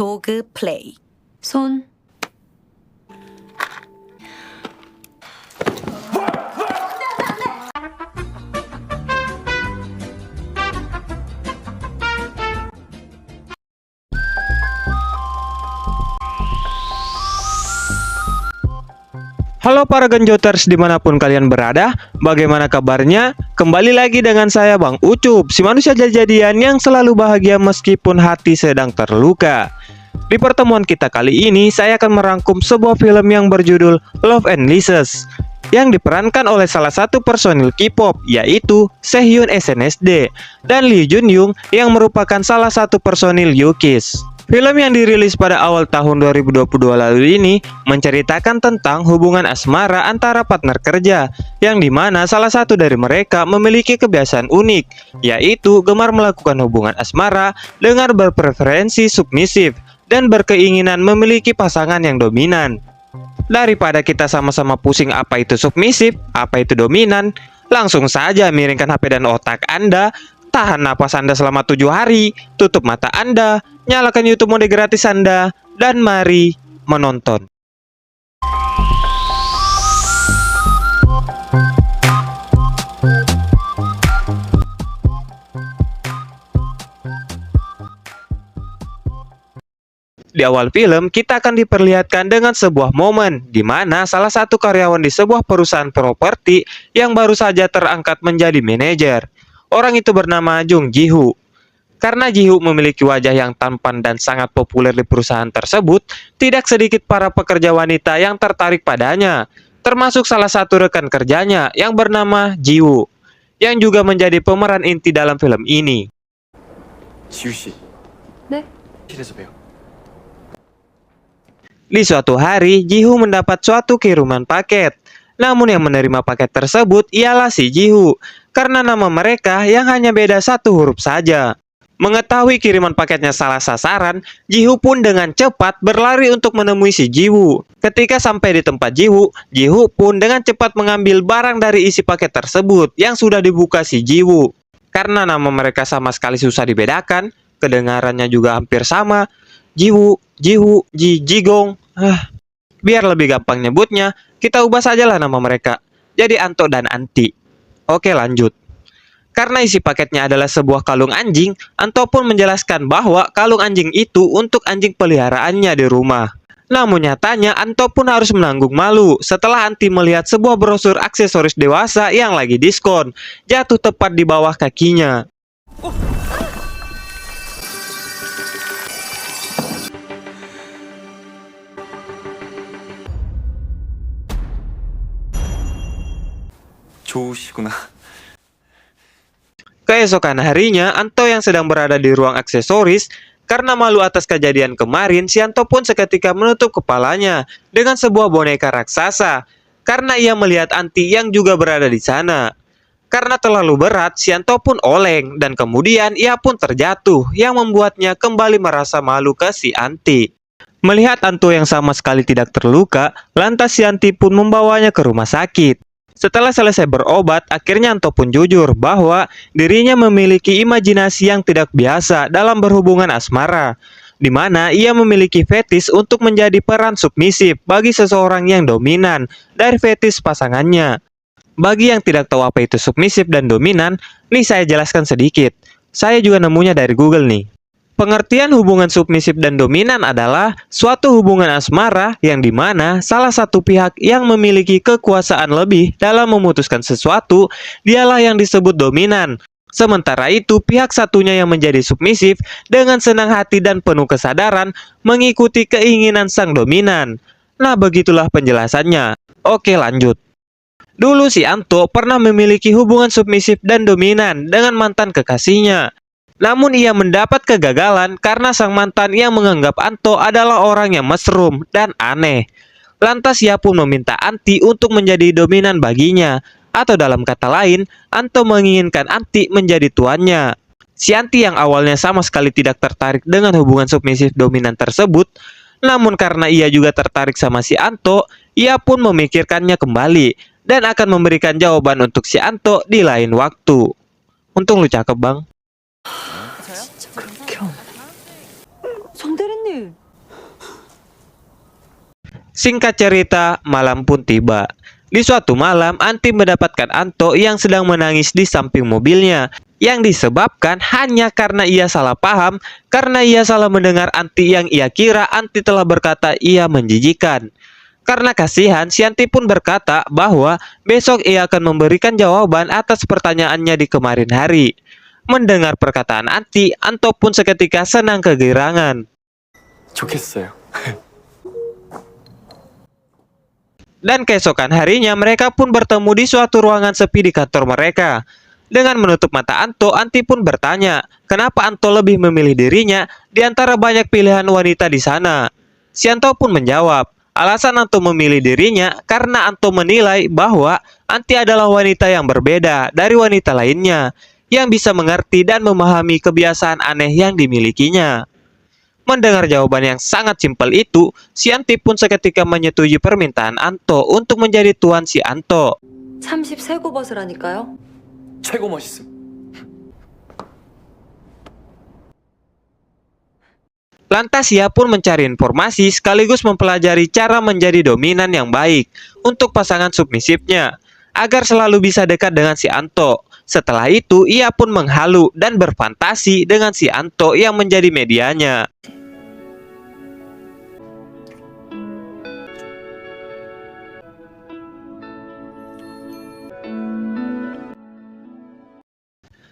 도구 플레이. 손. Halo para genjoters dimanapun kalian berada, bagaimana kabarnya? Kembali lagi dengan saya Bang Ucup, si manusia jadi-jadian yang selalu bahagia meskipun hati sedang terluka. Di pertemuan kita kali ini, saya akan merangkum sebuah film yang berjudul Love and Lies yang diperankan oleh salah satu personil K-pop, yaitu Sehhyun SNSD dan Lee Junyoung yang merupakan salah satu personil U-KISS. Film yang dirilis pada awal tahun 2022 lalu ini menceritakan tentang hubungan asmara antara partner kerja, yang dimana salah satu dari mereka memiliki kebiasaan unik, yaitu gemar melakukan hubungan asmara dengan berpreferensi submisif dan berkeinginan memiliki pasangan yang dominan. Daripada kita sama-sama pusing apa itu submisif, apa itu dominan, langsung saja miringkan HP dan otak Anda, tahan napas Anda selama 7 hari, tutup mata Anda, nyalakan YouTube mode gratis Anda, dan mari menonton. Di awal film, kita akan diperlihatkan dengan sebuah momen di mana salah satu karyawan di sebuah perusahaan properti yang baru saja terangkat menjadi manajer. Orang itu bernama Jung Ji-Hoo. Karena Ji-Hoo memiliki wajah yang tampan dan sangat populer di perusahaan tersebut, tidak sedikit para pekerja wanita yang tertarik padanya, termasuk salah satu rekan kerjanya yang bernama Ji-Woo, yang juga menjadi pemeran inti dalam film ini. 지우 씨, 네? 실에서 봬요. Di suatu hari, Ji-Hoo mendapat suatu kiriman paket. Namun yang menerima paket tersebut ialah si Ji-Hoo, karena nama mereka yang hanya beda satu huruf saja. Mengetahui kiriman paketnya salah sasaran, Ji-Hoo pun dengan cepat berlari untuk menemui si Ji-Woo. Ketika sampai di tempat Ji-Woo, Ji-Hoo pun dengan cepat mengambil barang dari isi paket tersebut yang sudah dibuka si Ji-Woo. Karena nama mereka sama sekali susah dibedakan, kedengarannya juga hampir sama, Ji-Woo, Ji-Hoo, Ji-Jigong. Biar lebih gampang nyebutnya, kita ubah sajalah nama mereka jadi Anto dan Anti. Oke, lanjut. Karena isi paketnya adalah sebuah kalung anjing, Anto pun menjelaskan bahwa kalung anjing itu untuk anjing peliharaannya di rumah. Namun nyatanya Anto pun harus menanggung malu setelah Anti melihat sebuah brosur aksesoris dewasa yang lagi diskon, jatuh tepat di bawah kakinya. 좋으시구나. Keesokan harinya, Anto yang sedang berada di ruang aksesoris, karena malu atas kejadian kemarin, si Anto pun seketika menutup kepalanya dengan sebuah boneka raksasa, karena ia melihat Anti yang juga berada di sana. Karena terlalu berat, si Anto pun oleng, dan kemudian ia pun terjatuh, yang membuatnya kembali merasa malu ke si Anti. Melihat Anto yang sama sekali tidak terluka, lantas si Anti pun membawanya ke rumah sakit. Setelah selesai berobat, akhirnya Anto pun jujur bahwa dirinya memiliki imajinasi yang tidak biasa dalam berhubungan asmara, di mana ia memiliki fetis untuk menjadi peran submisif bagi seseorang yang dominan dari fetis pasangannya. Bagi yang tidak tahu apa itu submisif dan dominan, nih saya jelaskan sedikit. Saya juga nemunya dari Google nih. Pengertian hubungan submisif dan dominan adalah suatu hubungan asmara yang dimana salah satu pihak yang memiliki kekuasaan lebih dalam memutuskan sesuatu, dialah yang disebut dominan. Sementara itu pihak satunya yang menjadi submisif dengan senang hati dan penuh kesadaran mengikuti keinginan sang dominan. Nah, begitulah penjelasannya. Oke, lanjut. Dulu si Anto pernah memiliki hubungan submisif dan dominan dengan mantan kekasihnya. Namun ia mendapat kegagalan karena sang mantan yang menganggap Anto adalah orang yang mesrum dan aneh. Lantas ia pun meminta Anti untuk menjadi dominan baginya. Atau dalam kata lain, Anto menginginkan Anti menjadi tuannya. Si Anti yang awalnya sama sekali tidak tertarik dengan hubungan submisif dominan tersebut, namun karena ia juga tertarik sama si Anto, ia pun memikirkannya kembali dan akan memberikan jawaban untuk si Anto di lain waktu. Untung lu cakep, Bang. 정 대리님 언니. Singkat cerita, malam pun tiba. Di suatu malam, Anti mendapatkan Anto yang sedang menangis di samping mobilnya, yang disebabkan hanya karena ia salah paham, karena ia salah mendengar Anti yang ia kira Anti telah berkata ia menjijikan. Karena kasihan, si Anti pun berkata bahwa besok ia akan memberikan jawaban atas pertanyaannya di kemarin hari. Mendengar perkataan Anti, Anto pun seketika senang kegirangan. 좋겠어요. Dan keesokan harinya mereka pun bertemu di suatu ruangan sepi di kantor mereka. Dengan menutup mata Anto, Anti pun bertanya, kenapa Anto lebih memilih dirinya di antara banyak pilihan wanita di sana. Si Anto pun menjawab, alasan Anto memilih dirinya karena Anto menilai bahwa Anti adalah wanita yang berbeda dari wanita lainnya, yang bisa mengerti dan memahami kebiasaan aneh yang dimilikinya. Mendengar jawaban yang sangat simpel itu, si Anti pun seketika menyetujui permintaan Anto untuk menjadi tuan si Anto. 33고 버스라니까요. 최고 멋있음. Lantas ia pun mencari informasi sekaligus mempelajari cara menjadi dominan yang baik untuk pasangan submisifnya, agar selalu bisa dekat dengan si Anto. Setelah itu, ia pun menghalu dan berfantasi dengan si Anto yang menjadi medianya.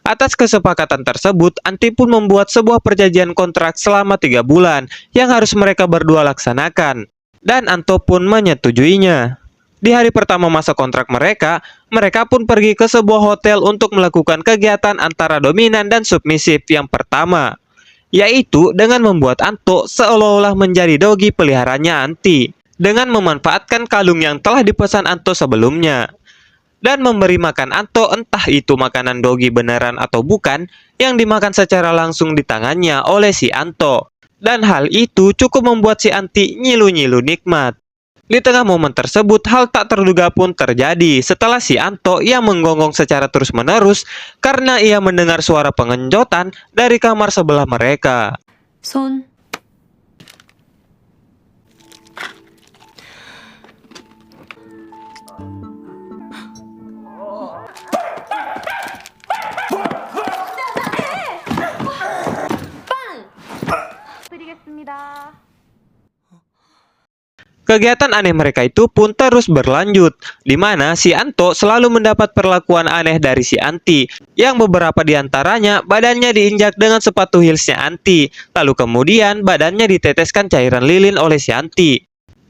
Atas kesepakatan tersebut, Anti pun membuat sebuah perjanjian kontrak selama 3 bulan yang harus mereka berdua laksanakan. Dan Anto pun menyetujuinya. Di hari pertama masa kontrak mereka pun pergi ke sebuah hotel untuk melakukan kegiatan antara dominan dan submisif yang pertama, yaitu dengan membuat Anto seolah-olah menjadi dogi peliharaannya Anti, dengan memanfaatkan kalung yang telah dipesan Anto sebelumnya. Dan memberi makan Anto entah itu makanan dogi beneran atau bukan yang dimakan secara langsung di tangannya oleh si Anto. Dan hal itu cukup membuat si Anti nyilu-nyilu nikmat. Di tengah momen tersebut, hal tak terduga pun terjadi setelah si Anto yang menggonggong secara terus-menerus karena ia mendengar suara pengenjotan dari kamar sebelah mereka. 손. 드리겠습니다. Kegiatan aneh mereka itu pun terus berlanjut, di mana si Anto selalu mendapat perlakuan aneh dari si Anti, yang beberapa di antaranya badannya diinjak dengan sepatu heelsnya Anti, lalu kemudian badannya diteteskan cairan lilin oleh si Anti.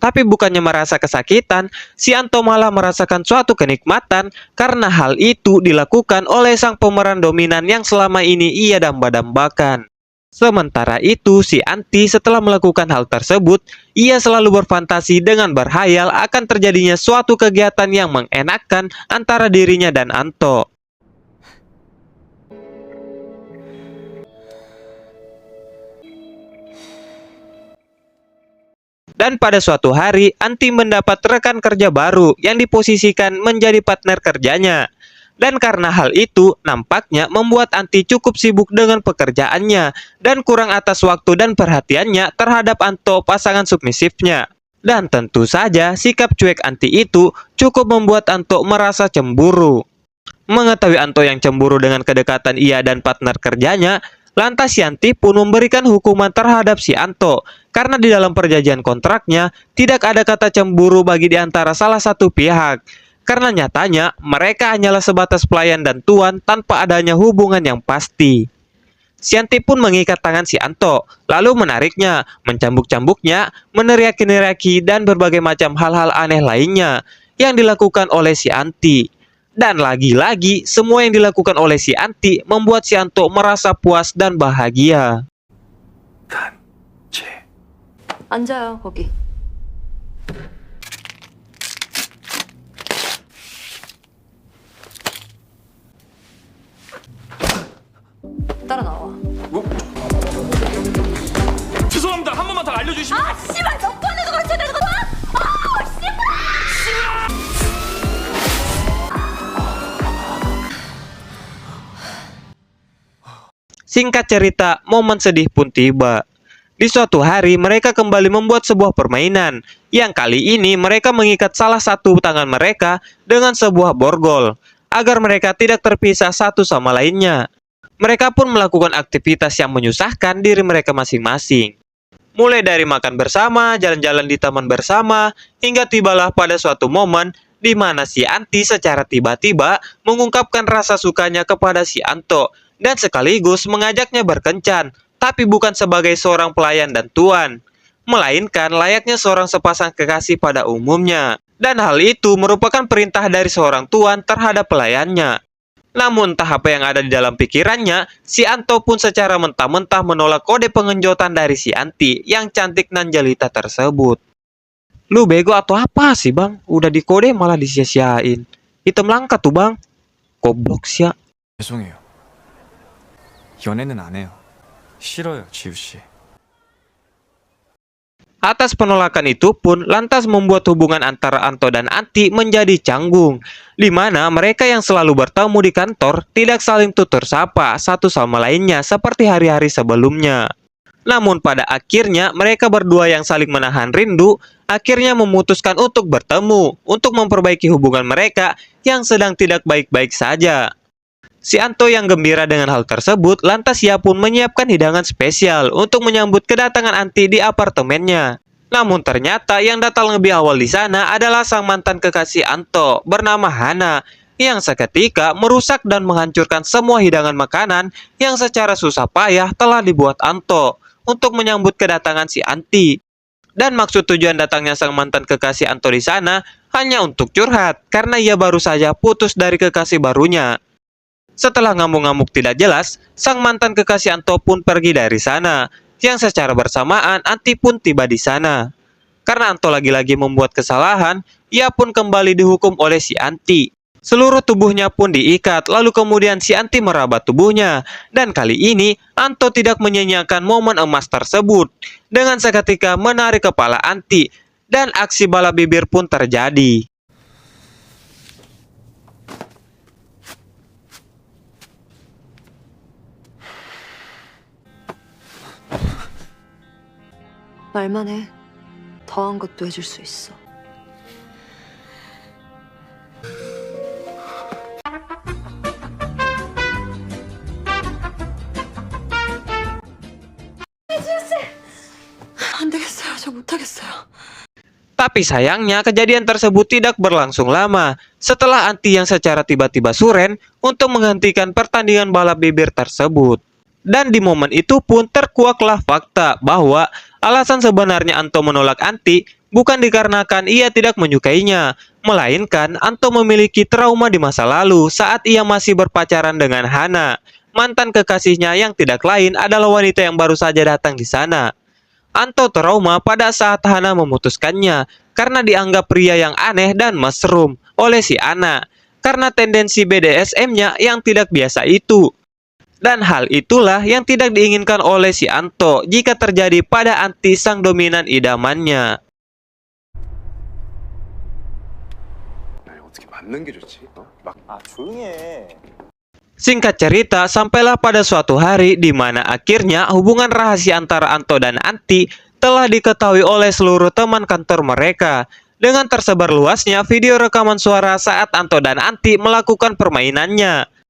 Tapi bukannya merasa kesakitan, si Anto malah merasakan suatu kenikmatan karena hal itu dilakukan oleh sang pemeran dominan yang selama ini ia damba-dambakan. Sementara itu, si Anti setelah melakukan hal tersebut, ia selalu berfantasi dengan berhayal akan terjadinya suatu kegiatan yang mengenakkan antara dirinya dan Anto. Dan pada suatu hari, Anti mendapat rekan kerja baru yang diposisikan menjadi partner kerjanya. Dan karena hal itu, nampaknya membuat Anti cukup sibuk dengan pekerjaannya dan kurang atas waktu dan perhatiannya terhadap Anto, pasangan submisifnya. Dan tentu saja, sikap cuek Anti itu cukup membuat Anto merasa cemburu. Mengetahui Anto yang cemburu dengan kedekatan ia dan partner kerjanya, lantas si Anti pun memberikan hukuman terhadap si Anto, karena di dalam perjanjian kontraknya tidak ada kata cemburu bagi di antara salah satu pihak. Karena nyatanya mereka hanyalah sebatas pelayan dan tuan tanpa adanya hubungan yang pasti. Si Anti pun mengikat tangan si Anto, lalu menariknya, mencambuk-cambuknya, meneriaki-neriaki dan berbagai macam hal-hal aneh lainnya yang dilakukan oleh si Anti. Dan lagi-lagi semua yang dilakukan oleh si Anti membuat si Anto merasa puas dan bahagia. 단체. 앉아요, 거기. 따라 나와. 뭐? 죄송합니다. 한 번만 더 알려주시면. 아, 씨발, 몇 번을 가르쳐야 되는 거야? 아, 씨발! Singkat cerita, momen sedih pun tiba. Di suatu hari mereka kembali membuat sebuah permainan, yang kali ini mereka mengikat salah satu tangan mereka dengan sebuah borgol, agar mereka tidak terpisah satu sama lainnya. Mereka pun melakukan aktivitas yang menyusahkan diri mereka masing-masing. Mulai dari makan bersama, jalan-jalan di taman bersama, hingga tibalah pada suatu momen di mana si Anti secara tiba-tiba mengungkapkan rasa sukanya kepada si Anto dan sekaligus mengajaknya berkencan, tapi bukan sebagai seorang pelayan dan tuan, melainkan layaknya seorang sepasang kekasih pada umumnya. Dan hal itu merupakan perintah dari seorang tuan terhadap pelayannya. Namun entah apa yang ada di dalam pikirannya, si Anto pun secara mentah-mentah menolak kode pengenjotan dari si Anti yang cantik nan jelita tersebut. Lu bego atau apa sih bang? Udah dikode malah disia-siain. Item langka tuh bang. Goblok sih ya. 죄송해요. 연애는 안 해요. 싫어요, 지우 씨. Atas penolakan itu pun lantas membuat hubungan antara Anto dan Anti menjadi canggung, di mana mereka yang selalu bertemu di kantor tidak saling tutur sapa satu sama lainnya seperti hari-hari sebelumnya. Namun pada akhirnya mereka berdua yang saling menahan rindu akhirnya memutuskan untuk bertemu untuk memperbaiki hubungan mereka yang sedang tidak baik-baik saja. Si Anto yang gembira dengan hal tersebut, lantas ia pun menyiapkan hidangan spesial untuk menyambut kedatangan Anti di apartemennya. Namun ternyata yang datang lebih awal di sana adalah sang mantan kekasih Anto bernama Hana, yang seketika merusak dan menghancurkan semua hidangan makanan yang secara susah payah telah dibuat Anto untuk menyambut kedatangan si Anti. Dan maksud tujuan datangnya sang mantan kekasih Anto di sana hanya untuk curhat karena ia baru saja putus dari kekasih barunya. Setelah ngamuk-ngamuk tidak jelas, sang mantan kekasih Anto pun pergi dari sana, yang secara bersamaan Anti pun tiba di sana. Karena Anto lagi-lagi membuat kesalahan, ia pun kembali dihukum oleh si Anti. Seluruh tubuhnya pun diikat, lalu kemudian si Anti meraba tubuhnya. Dan kali ini, Anto tidak menyanyiakan momen emas tersebut, dengan seketika menarik kepala Anti, dan aksi balap bibir pun terjadi. 말만 해. 더한 것도 해줄 수 있어. 안 되겠어요. 저 못하겠어요. Tapi sayangnya kejadian tersebut tidak berlangsung lama setelah Anti yang secara tiba-tiba suren untuk menghentikan pertandingan balap bibir tersebut. Dan di momen itu pun terkuaklah fakta bahwa alasan sebenarnya Anto menolak Anti bukan dikarenakan ia tidak menyukainya, melainkan Anto memiliki trauma di masa lalu saat ia masih berpacaran dengan Hana, mantan kekasihnya yang tidak lain adalah wanita yang baru saja datang di sana. Anto trauma pada saat Hana memutuskannya karena dianggap pria yang aneh dan mesrum oleh si Ana karena tendensi BDSM-nya yang tidak biasa itu. Dan hal itulah yang tidak diinginkan oleh si Anto jika terjadi pada Anti sang dominan idamannya. 어떻게 맞는 게 좋지? 조용히 해. Singkat cerita, sampailah pada suatu hari di mana akhirnya hubungan rahasia antara Anto dan Anti telah diketahui oleh seluruh teman kantor mereka. Dengan tersebar luasnya video rekaman suara saat Anto dan Anti melakukan permainannya.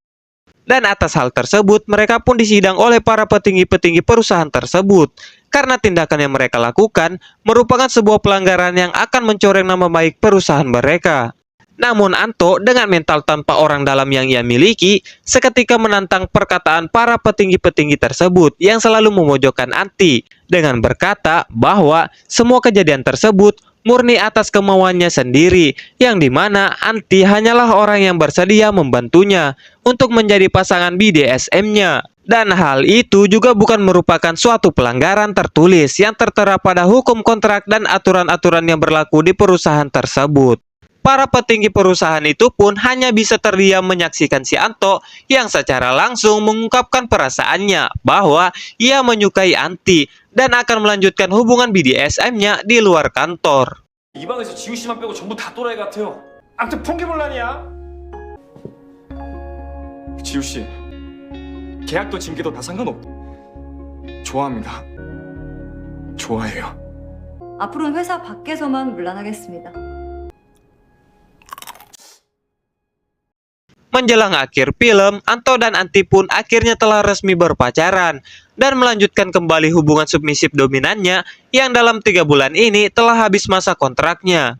Dan atas hal tersebut, mereka pun disidang oleh para petinggi-petinggi perusahaan tersebut. Karena tindakan yang mereka lakukan merupakan sebuah pelanggaran yang akan mencoreng nama baik perusahaan mereka. Namun Anto dengan mental tanpa orang dalam yang ia miliki, seketika menantang perkataan para petinggi-petinggi tersebut yang selalu memojokkan Anti dengan berkata bahwa semua kejadian tersebut murni atas kemauannya sendiri, yang dimana Anti hanyalah orang yang bersedia membantunya untuk menjadi pasangan BDSM-nya. Dan hal itu juga bukan merupakan suatu pelanggaran tertulis yang tertera pada hukum kontrak dan aturan-aturan yang berlaku di perusahaan tersebut. Para petinggi perusahaan itu pun hanya bisa terdiam menyaksikan si Anto yang secara langsung mengungkapkan perasaannya bahwa ia menyukai Anti dan akan melanjutkan hubungan BDSM-nya di luar kantor. 이 방에서 지우 씨만 빼고 전부 다 또라이 같아요. 아무튼 풍기문란이야. 지우 씨, 계약도 징계도 다 상관없. 좋아합니다. 좋아해요. 앞으로는 회사 밖에서만 물란하겠습니다. Menjelang akhir film, Anto dan Anti pun akhirnya telah resmi berpacaran dan melanjutkan kembali hubungan submisif dominannya yang dalam 3 bulan ini telah habis masa kontraknya.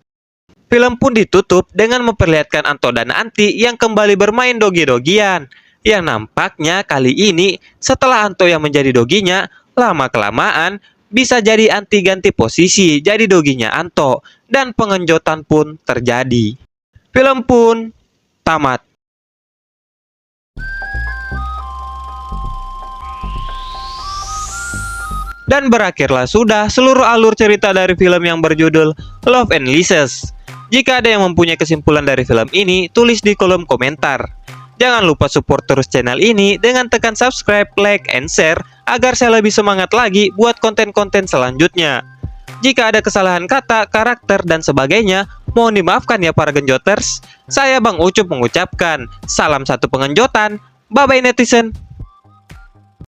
Film pun ditutup dengan memperlihatkan Anto dan Anti yang kembali bermain dogi-dogian. Yang nampaknya kali ini setelah Anto yang menjadi doginya, lama-kelamaan bisa jadi Anti ganti posisi jadi doginya Anto dan pengenjotan pun terjadi. Film pun tamat. Dan berakhirlah sudah seluruh alur cerita dari film yang berjudul Love and Lies. Jika ada yang mempunyai kesimpulan dari film ini, tulis di kolom komentar. Jangan lupa support terus channel ini dengan tekan subscribe, like, and share agar saya lebih semangat lagi buat konten-konten selanjutnya. Jika ada kesalahan kata, karakter, dan sebagainya, mohon dimaafkan ya para genjoters. Saya Bang Ucup mengucapkan, salam satu pengenjotan, bye-bye netizen.